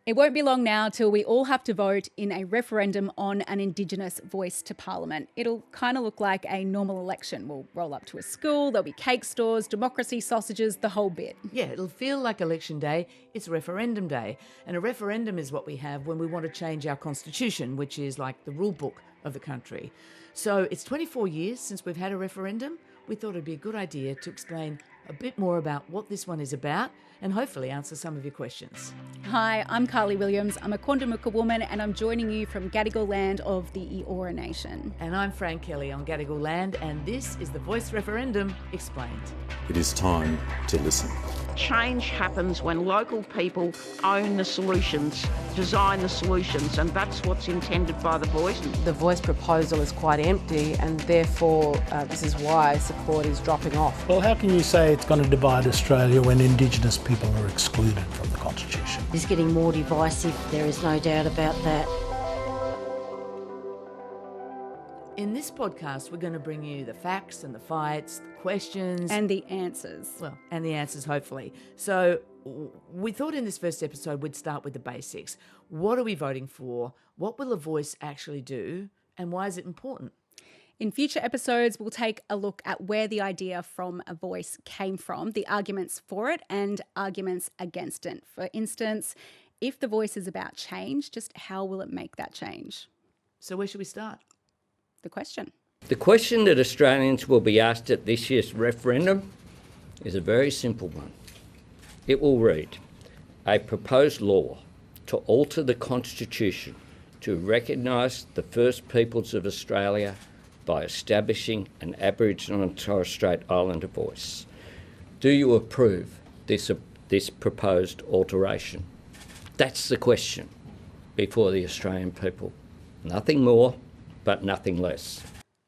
It won't be long now till we all have to vote in a referendum on an Indigenous voice to Parliament. It'll kind of look like a normal election. We'll roll up to a school, there'll be cake stores, democracy sausages, the whole bit. Yeah, it'll feel like election day. It's referendum day. And a referendum is what we have when we want to change our constitution, which is like the rule book of the country. So it's 24 years since we've had a referendum. We thought it'd be a good idea to explain a bit more about what this one is about and hopefully answer some of your questions. Hi, I'm Carly Williams. I'm a Quandamooka woman and I'm joining you from Gadigal land of the Eora Nation. And I'm Frank Kelly on Gadigal land, and this is the Voice Referendum Explained. It is time to listen. Change happens when local people own the solutions, design the solutions, and that's what's intended by the Voice. The Voice proposal is quite empty, and therefore this is why support is dropping off. Well, how can you say it's going to divide Australia when Indigenous people are excluded from the Constitution? It's getting more divisive, there is no doubt about that. In this podcast, we're going to bring you the facts and the fights, the questions. And the answers. Well, and the answers, hopefully. So we thought in this first episode we'd start with the basics. What are we voting for? What will a voice actually do? And why is it important? In future episodes, we'll take a look at where the idea from a voice came from, the arguments for it and arguments against it. For instance, if the voice is about change, just how will it make that change? So where should we start? The question. The question that Australians will be asked at this year's referendum is a very simple one. It will read, a proposed law to alter the Constitution to recognise the First Peoples of Australia by establishing an Aboriginal and Torres Strait Islander voice. Do you approve this proposed alteration? That's the question before the Australian people. Nothing more, but nothing less.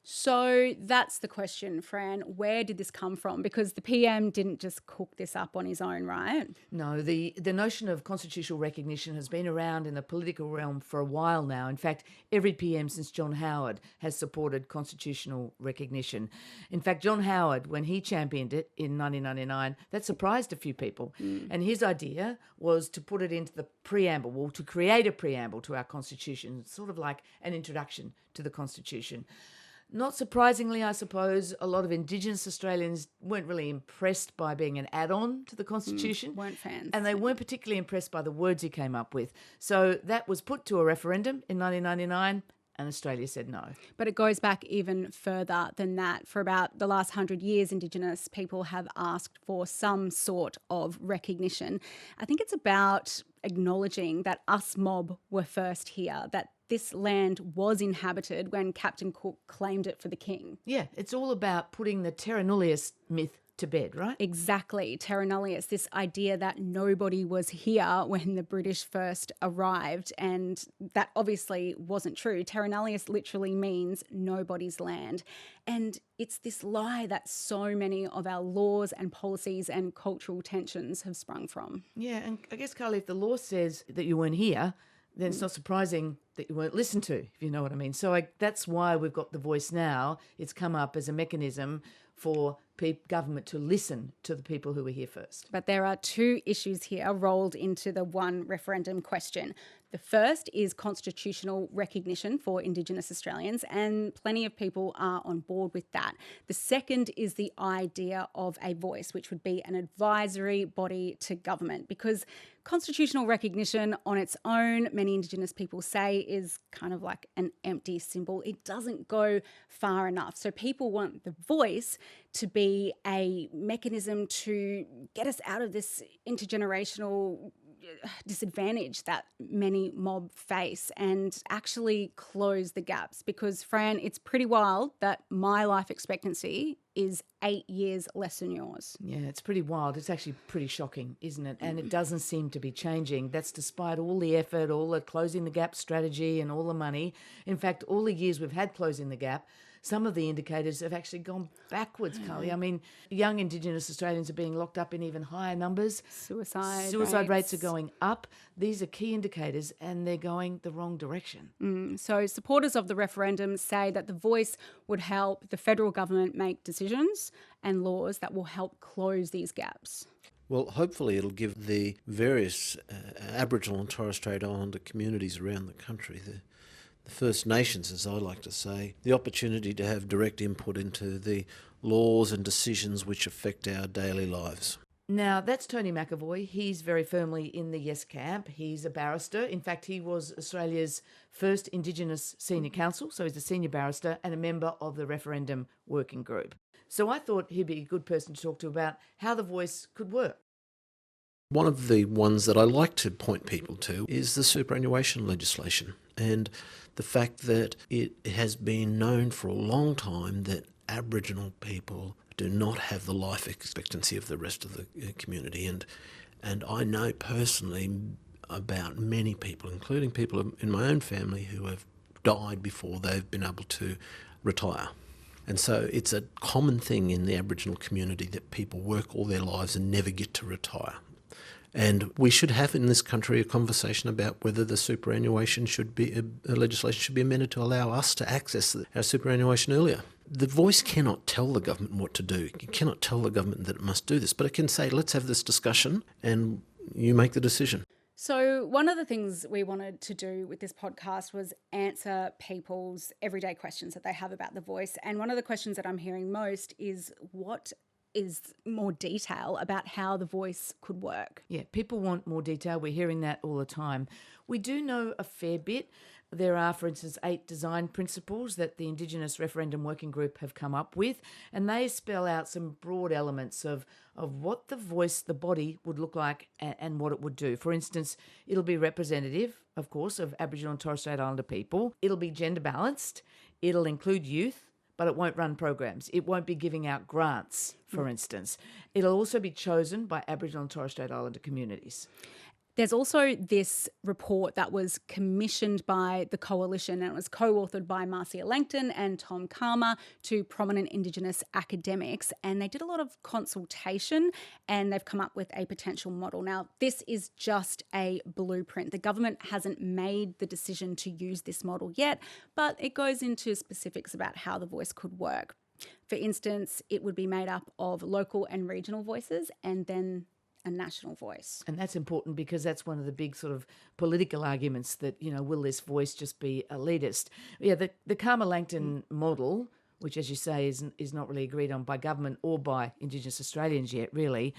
So that's the question, Fran. Where did this come from? Because the PM didn't just cook this up on his own, right? No, the notion of constitutional recognition has been around in the political realm for a while now. In fact, every PM since John Howard has supported constitutional recognition. In fact, John Howard, when he championed it in 1999, that surprised a few people. And his idea was to put it into the preamble, well, to create a preamble to our constitution, sort of like an introduction to the constitution. Not surprisingly, I suppose, a lot of Indigenous Australians weren't really impressed by being an add-on to the Constitution. Weren't fans. And they weren't particularly impressed by the words he came up with. So that was put to a referendum in 1999, and Australia said no. But it goes back even further than that. For about the last 100 years, Indigenous people have asked for some sort of recognition. I think it's about acknowledging that us mob were first here, that this land was inhabited when Captain Cook claimed it for the king. Yeah, it's all about putting the terra nullius myth to bed, right? Exactly, terra nullius, this idea that nobody was here when the British first arrived, and that obviously wasn't true. Terra nullius literally means nobody's land. And it's this lie that so many of our laws and policies and cultural tensions have sprung from. Yeah, and I guess, Carly, if the law says that you weren't here, then it's not surprising that you weren't listened to, if you know what I mean. So that's why we've got the voice now. It's come up as a mechanism for government to listen to the people who were here first. But there are two issues here rolled into the one referendum question. The first is constitutional recognition for Indigenous Australians, and plenty of people are on board with that. The second is the idea of a voice, which would be an advisory body to government, because constitutional recognition on its own, many Indigenous people say, is kind of like an empty symbol. It doesn't go far enough. So people want the voice to be a mechanism to get us out of this intergenerational disadvantage that many mob face and actually close the gaps. Because, Fran, it's pretty wild that my life expectancy is 8 years less than yours. Yeah, it's pretty wild. It's actually pretty shocking, isn't it? And it doesn't seem to be changing. That's despite all the effort, all the closing the gap strategy and all the money. In fact, all the years we've had closing the gap, some of the indicators have actually gone backwards, Carly. I mean, young Indigenous Australians are being locked up in even higher numbers. Suicide rates are going up. These are key indicators and they're going the wrong direction. So supporters of the referendum say that the voice would help the federal government make decisions and laws that will help close these gaps. Well, hopefully it'll give the various Aboriginal and Torres Strait Islander communities around the country, the First Nations, as I like to say, the opportunity to have direct input into the laws and decisions which affect our daily lives. Now, that's Tony McAvoy. He's very firmly in the yes camp. He's a barrister. In fact, he was Australia's first Indigenous senior counsel, so he's a senior barrister and a member of the referendum working group. So I thought he'd be a good person to talk to about how the voice could work. One of the ones that I like to point people to is the superannuation legislation, and the fact that it has been known for a long time that Aboriginal people do not have the life expectancy of the rest of the community. And I know personally about many people, including people in my own family, who have died before they've been able to retire. And so it's a common thing in the Aboriginal community that people work all their lives and never get to retire. And we should have in this country a conversation about whether the superannuation should be, legislation should be amended to allow us to access our superannuation earlier. The voice cannot tell the government what to do. It cannot tell the government that it must do this, but it can say, let's have this discussion and you make the decision. So one of the things we wanted to do with this podcast was answer people's everyday questions that they have about the voice. And one of the questions that I'm hearing most is what is more detail about how the voice could work. Yeah, people want more detail. We're hearing that all the time. We do know a fair bit. There are, for instance, 8 design principles that the Indigenous Referendum Working Group have come up with, and they spell out some broad elements of what the voice, the body, would look like and what it would do. For instance, it'll be representative, of course, of Aboriginal and Torres Strait Islander people. It'll be gender balanced. It'll include youth, but it won't run programs. It won't be giving out grants, for instance. It'll also be chosen by Aboriginal and Torres Strait Islander communities. There's also this report that was commissioned by the Coalition, and it was co-authored by Marcia Langton and Tom Calma, 2 prominent Indigenous academics, and they did a lot of consultation and they've come up with a potential model. Now, this is just a blueprint. The government hasn't made the decision to use this model yet, but it goes into specifics about how the voice could work. For instance, it would be made up of local and regional voices and then a national voice. And that's important because that's one of the big sort of political arguments that, you know, will this voice just be elitist? Yeah, the Calma-Langton model, which, as you say, is not really agreed on by government or by Indigenous Australians yet, really,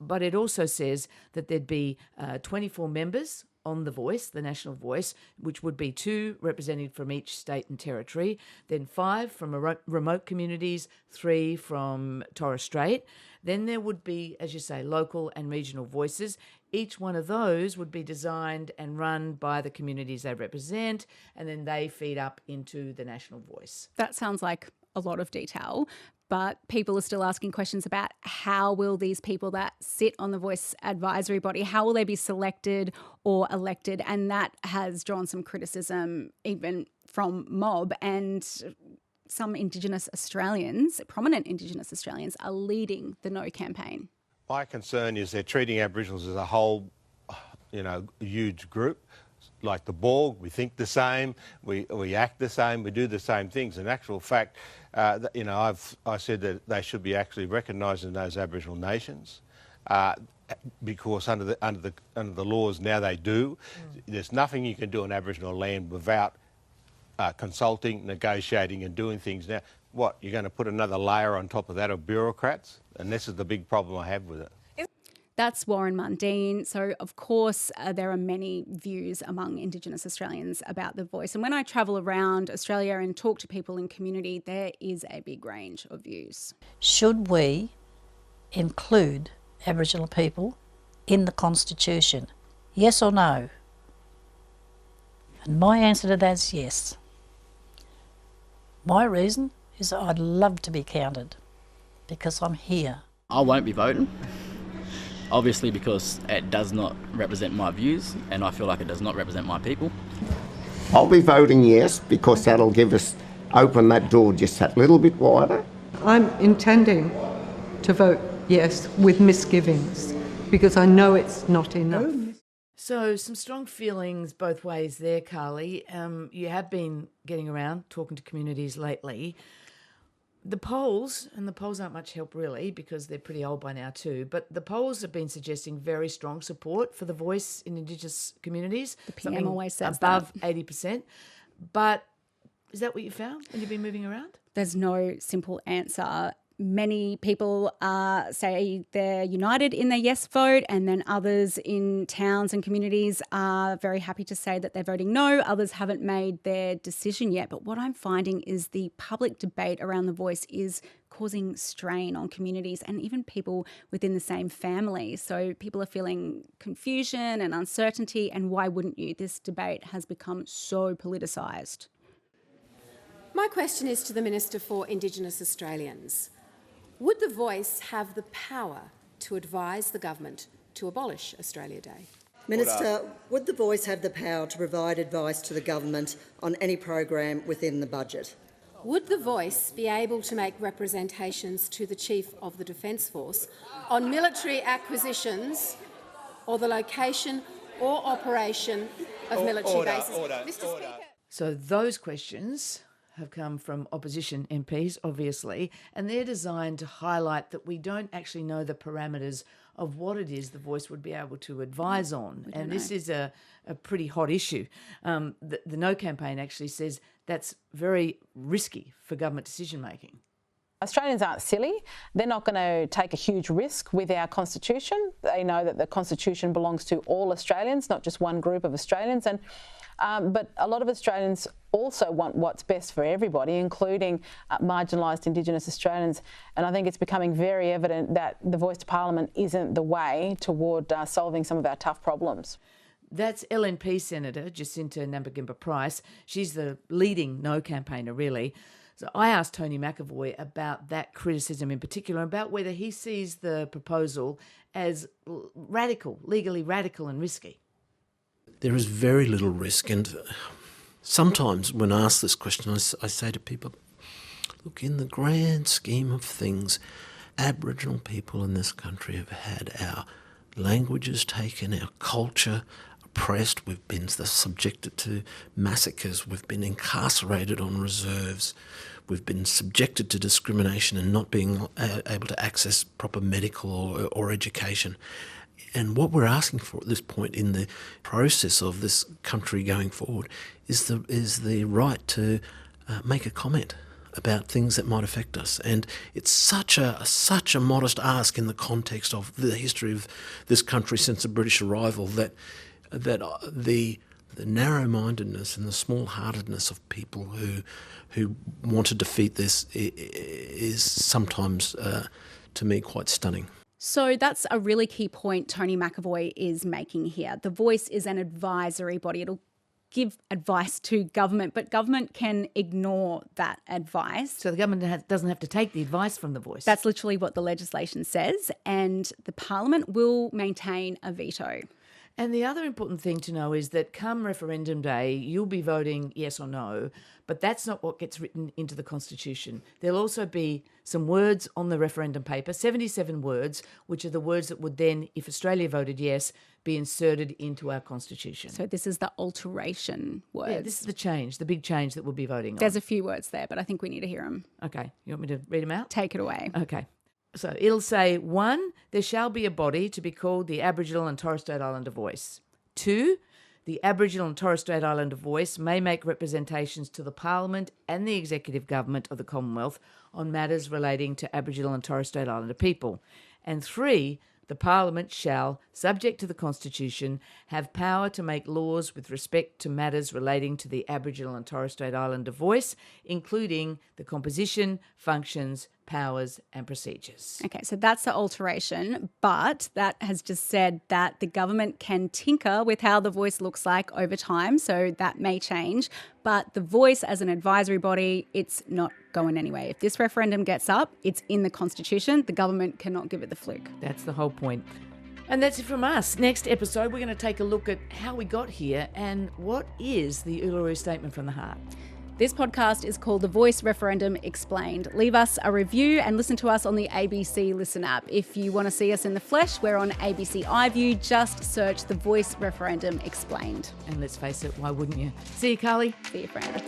but it also says that there'd be 24 members on the voice, the national voice, which would be 2 represented from each state and territory, then 5 from remote communities, 3 from Torres Strait. Then there would be, as you say, local and regional voices. Each one of those would be designed and run by the communities they represent, and then they feed up into the national voice. That sounds like a lot of detail, but people are still asking questions about how will these people that sit on the Voice Advisory Body, how will they be selected or elected? And that has drawn some criticism even from Mob, and some Indigenous Australians, prominent Indigenous Australians, are leading the No campaign. My concern is they're treating Aboriginals as a whole, huge group. Like the Borg, we think the same, we act the same, we do the same things. In actual fact, I said that they should be actually recognised in those Aboriginal nations, because under the laws now they do. There's nothing you can do on Aboriginal land without consulting, negotiating, and doing things. Now, what, you're going to put another layer on top of that of bureaucrats? And this is the big problem I have with it. That's Warren Mundine. So, of course, there are many views among Indigenous Australians about the voice. And when I travel around Australia and talk to people in community, there is a big range of views. Should we include Aboriginal people in the Constitution? Yes or no? And my answer to that is yes. My reason is I'd love to be counted because I'm here. I won't be voting. Obviously, because it does not represent my views and I feel like it does not represent my people. I'll be voting yes because that'll open that door just that little bit wider. I'm intending to vote yes with misgivings because I know it's not enough. So some strong feelings both ways there, Carly. You have been getting around talking to communities lately. The polls aren't much help really because they're pretty old by now too, but the polls have been suggesting very strong support for the voice in Indigenous communities. The PM always says above that. 80%. But is that what you found when you've been moving around? There's no simple answer. Many people say they're united in their yes vote, and then others in towns and communities are very happy to say that they're voting no. Others haven't made their decision yet. But what I'm finding is the public debate around the voice is causing strain on communities and even people within the same family. So people are feeling confusion and uncertainty, and why wouldn't you? This debate has become so politicised. My question is to the Minister for Indigenous Australians. Would the Voice have the power to advise the government to abolish Australia Day? Minister, would the Voice have the power to provide advice to the government on any program within the budget? Would the Voice be able to make representations to the Chief of the Defence Force on military acquisitions or the location or operation of military bases? Mr. Speaker. So those questions have come from opposition MPs, obviously, and they're designed to highlight that we don't actually know the parameters of what it is the Voice would be able to advise on. And this is a pretty hot issue. The No campaign actually says that's very risky for government decision-making. Australians aren't silly. They're not going to take a huge risk with our Constitution. They know that the Constitution belongs to all Australians, not just one group of Australians. But a lot of Australians also want what's best for everybody, including marginalised Indigenous Australians. And I think it's becoming very evident that the Voice to Parliament isn't the way toward solving some of our tough problems. That's LNP Senator Jacinta Nampijinpa-Price. She's the leading No campaigner, really. So I asked Tony McAvoy about that criticism in particular, about whether he sees the proposal as radical, legally radical and risky. There is very little risk, and sometimes when asked this question, I say to people, look, in the grand scheme of things, Aboriginal people in this country have had our languages taken, our culture oppressed, we've been subjected to massacres, we've been incarcerated on reserves, we've been subjected to discrimination and not being able to access proper medical or education. And what we're asking for at this point in the process of this country going forward is the right to make a comment about things that might affect us. And it's such a modest ask in the context of the history of this country since the British arrival that the narrow-mindedness and the small-heartedness of people who want to defeat this is sometimes, to me, quite stunning. So that's a really key point Tony McAvoy is making here. The Voice is an advisory body. It'll give advice to government, but government can ignore that advice. So the government doesn't have to take the advice from the Voice. That's literally what the legislation says, and the Parliament will maintain a veto. And the other important thing to know is that come referendum day, you'll be voting yes or no, but that's not what gets written into the Constitution. There'll also be some words on the referendum paper, 77 words, which are the words that would then, if Australia voted yes, be inserted into our Constitution. So this is the alteration words. Yeah, this is the change, the big change that we'll be voting on. There's a few words there, but I think we need to hear them. Okay, you want me to read them out? Take it away. Okay. So it'll say, 1, there shall be a body to be called the Aboriginal and Torres Strait Islander Voice. 2, the Aboriginal and Torres Strait Islander Voice may make representations to the Parliament and the Executive Government of the Commonwealth on matters relating to Aboriginal and Torres Strait Islander people. And 3, the Parliament shall, subject to the Constitution, have power to make laws with respect to matters relating to the Aboriginal and Torres Strait Islander Voice, including the composition, functions, powers and procedures. Okay, so that's the alteration, but that has just said that the government can tinker with how the Voice looks like over time, so that may change. But the Voice as an advisory body, it's not going anywhere. If this referendum gets up, it's in the Constitution. The government cannot give it the fluke. That's the whole point. And that's it from us. Next episode, we're going to take a look at how we got here and what is the Uluru Statement from the Heart. This podcast is called The Voice Referendum Explained. Leave us a review and listen to us on the ABC Listen app. If you want to see us in the flesh, we're on ABC iView. Just search The Voice Referendum Explained. And let's face it, why wouldn't you? See you, Carly. See you, friend.